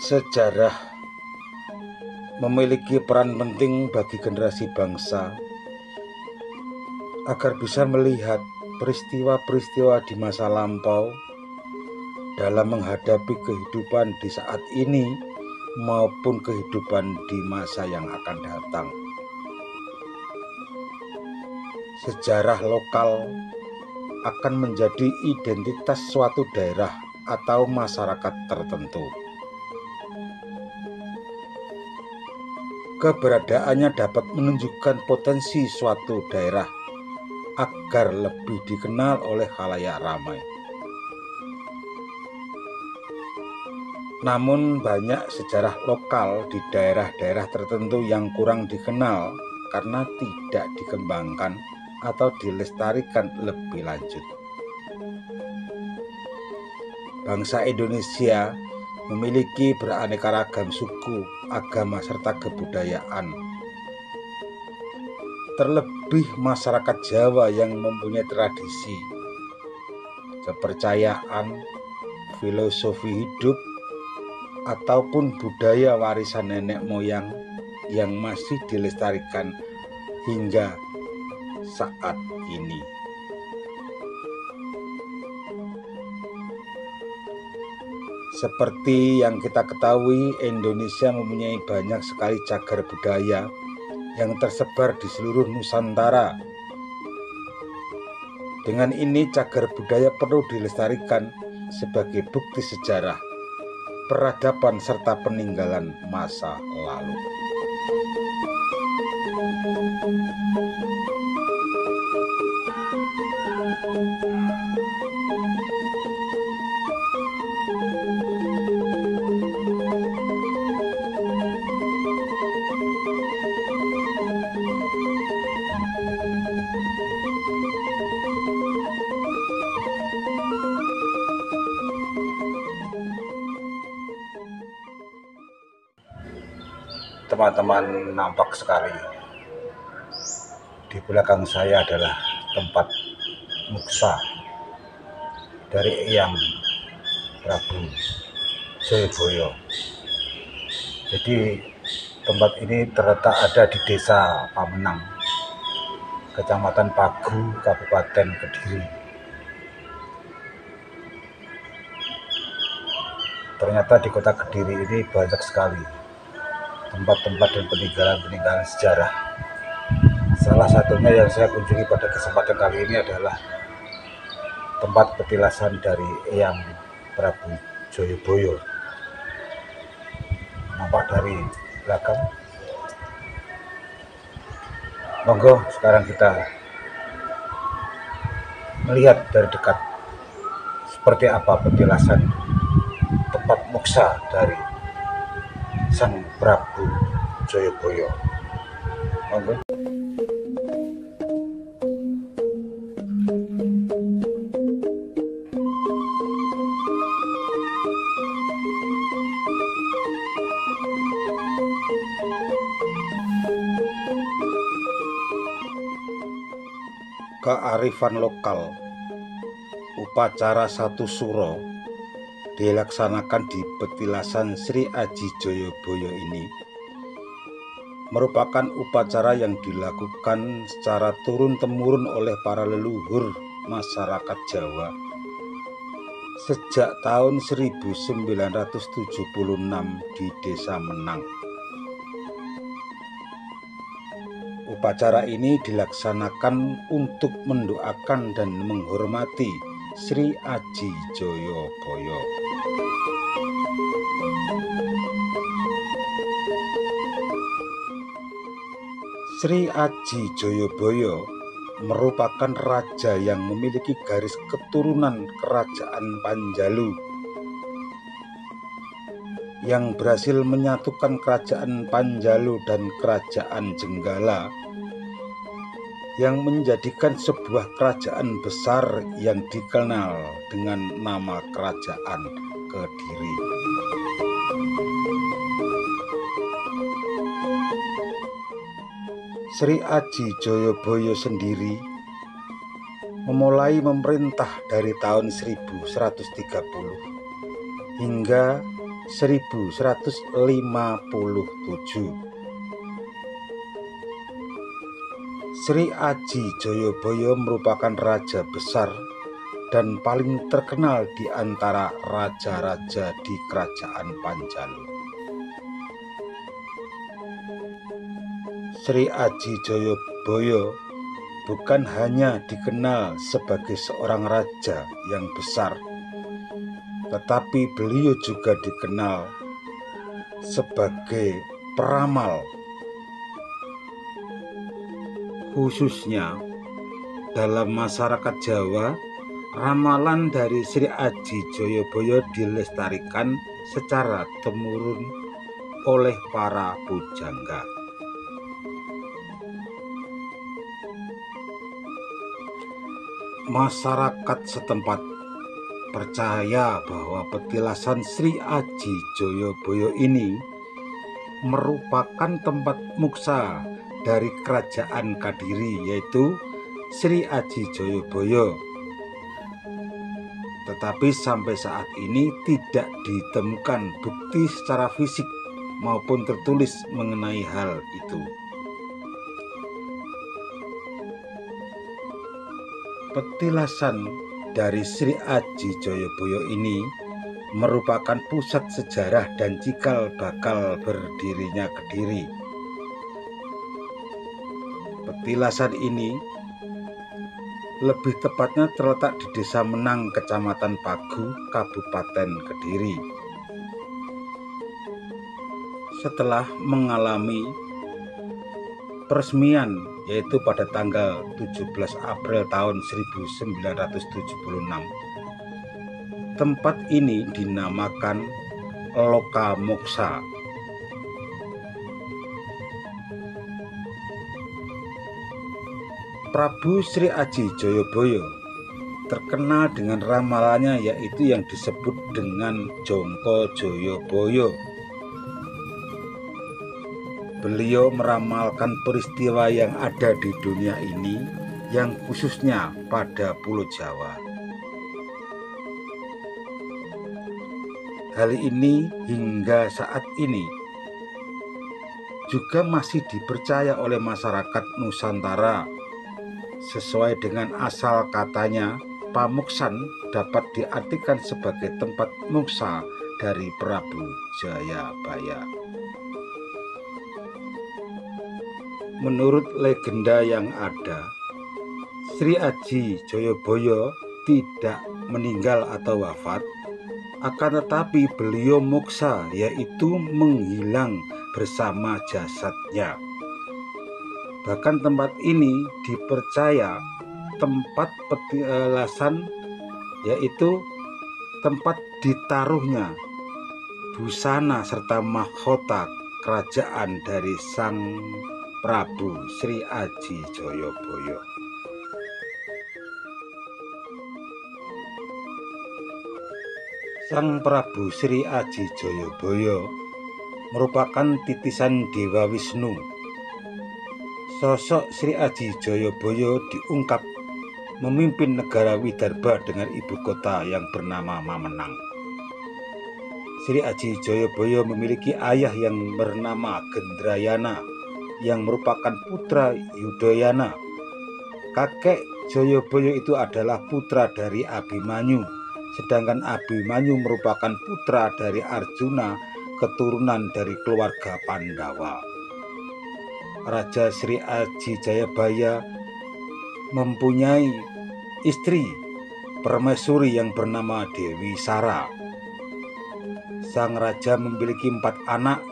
Sejarah memiliki peran penting bagi generasi bangsa agar bisa melihat peristiwa-peristiwa di masa lampau dalam menghadapi kehidupan di saat ini maupun kehidupan di masa yang akan datang. Sejarah lokal akan menjadi identitas suatu daerah atau masyarakat tertentu. Keberadaannya dapat menunjukkan potensi suatu daerah agar lebih dikenal oleh khalayak ramai. Namun banyak sejarah lokal di daerah-daerah tertentu yang kurang dikenal karena tidak dikembangkan atau dilestarikan lebih lanjut. Bangsa Indonesia memiliki beraneka ragam suku, agama, serta kebudayaan. Terlebih masyarakat Jawa yang mempunyai tradisi, kepercayaan, filosofi hidup, ataupun budaya warisan nenek moyang yang masih dilestarikan hingga saat ini. Seperti yang kita ketahui, Indonesia mempunyai banyak sekali cagar budaya yang tersebar di seluruh Nusantara. Dengan ini, cagar budaya perlu dilestarikan sebagai bukti sejarah, peradaban, serta peninggalan masa lalu. Teman-teman, nampak sekali di belakang saya adalah tempat muksa dari Eyang Prabu Jayabaya. Jadi tempat ini terletak ada di Desa Pamenang, Kecamatan Pagu, Kabupaten Kediri. Ternyata di kota Kediri ini banyak sekali tempat-tempat dan peninggalan-peninggalan sejarah. Salah satunya yang saya kunjungi pada kesempatan kali ini adalah tempat petilasan dari Eyang Prabu Jayabaya. Nampak dari belakang. Monggo sekarang kita melihat dari dekat seperti apa petilasan tempat moksa dari Sang Prabu Jayabaya. Monggo. Kearifan lokal. Upacara Satu Suro dilaksanakan di petilasan Sri Aji Jayabaya ini merupakan upacara yang dilakukan secara turun-temurun oleh para leluhur masyarakat Jawa sejak tahun 1976 di Desa Menang. Upacara ini dilaksanakan untuk mendoakan dan menghormati Sri Aji Jayabaya. Sri Aji Jayabaya merupakan raja yang memiliki garis keturunan Kerajaan Panjalu yang berhasil menyatukan Kerajaan Panjalu dan Kerajaan Jenggala yang menjadikan sebuah kerajaan besar yang dikenal dengan nama Kerajaan Kediri. Sri Aji Jayabaya sendiri memulai memerintah dari tahun 1130 hingga 1157. Sri Aji Jayabaya merupakan raja besar dan paling terkenal di antara raja-raja di kerajaan Panjalu. Sri Aji Jayabaya bukan hanya dikenal sebagai seorang raja yang besar, tetapi beliau juga dikenal sebagai peramal. Khususnya dalam masyarakat Jawa, ramalan dari Sri Aji Jayabaya dilestarikan secara temurun oleh para pujangga. Masyarakat setempat percaya bahwa petilasan Sri Aji Jayabaya ini merupakan tempat muksa dari kerajaan Kadiri, yaitu Sri Aji Jayabaya. Tetapi sampai saat ini tidak ditemukan bukti secara fisik maupun tertulis mengenai hal itu. Petilasan dari Sri Aji Jayabaya ini merupakan pusat sejarah dan cikal bakal berdirinya Kediri. Petilasan ini lebih tepatnya terletak di Desa Menang, Kecamatan Pagu, Kabupaten Kediri. Setelah mengalami peresmian, yaitu pada tanggal 17 April tahun 1976, tempat ini dinamakan Lokamoksa. Prabu Sri Aji Jayabaya terkenal dengan ramalannya, yaitu yang disebut dengan Jongko Jayabaya. Beliau meramalkan peristiwa yang ada di dunia ini, yang khususnya pada Pulau Jawa. Hal ini hingga saat ini juga masih dipercaya oleh masyarakat Nusantara. Sesuai dengan asal katanya, Pamuksan dapat diartikan sebagai tempat muksa dari Prabu Jayabaya. Menurut legenda yang ada, Sri Aji Jayabaya tidak meninggal atau wafat, akan tetapi beliau muksa, yaitu menghilang bersama jasadnya. Bahkan tempat ini dipercaya tempat petilasan, yaitu tempat ditaruhnya busana serta mahkota kerajaan dari Sang Prabu Sri Aji Jayabaya. Sang Prabu Sri Aji Jayabaya merupakan titisan Dewa Wisnu. Sosok Sri Aji Jayabaya diungkap memimpin negara Widarba dengan ibu kota yang bernama Mamenang. Sri Aji Jayabaya memiliki ayah yang bernama Gendrayana, yang merupakan putra Yudayana. Kakek Jayabaya itu adalah putra dari Abimanyu, sedangkan Abimanyu merupakan putra dari Arjuna, keturunan dari keluarga Pandawa. Raja Sri Aji Jayabaya mempunyai istri permaisuri yang bernama Dewi Sara. Sang raja memiliki 4 anak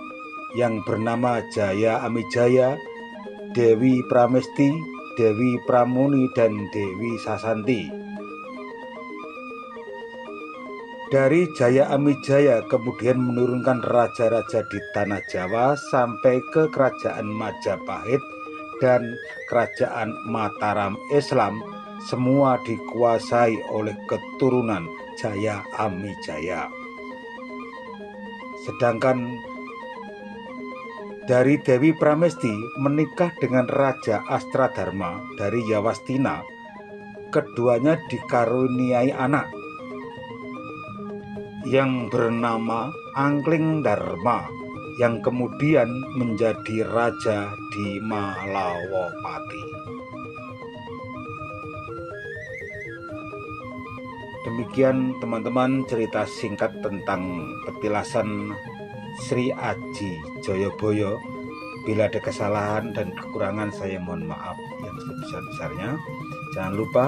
yang bernama Jaya Amijaya, Dewi Pramesti, Dewi Pramuni, dan Dewi Sasanti. Dari Jaya Amijaya kemudian menurunkan raja-raja di tanah Jawa sampai ke kerajaan Majapahit dan kerajaan Mataram Islam, semua dikuasai oleh keturunan Jaya Amijaya. Sedangkan dari Dewi Pramesti menikah dengan Raja Astradharma dari Yawastina. Keduanya dikaruniai anak. yang bernama Angkling Darma yang kemudian menjadi raja di Malawapati. Demikian teman-teman cerita singkat tentang petilasan Sri Aji Joyoboyo. Bila ada kesalahan dan kekurangan saya mohon maaf yang sebesar-besarnya. Jangan lupa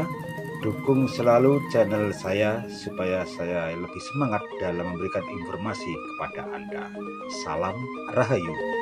dukung selalu channel saya supaya saya lebih semangat dalam memberikan informasi kepada Anda. Salam Rahayu.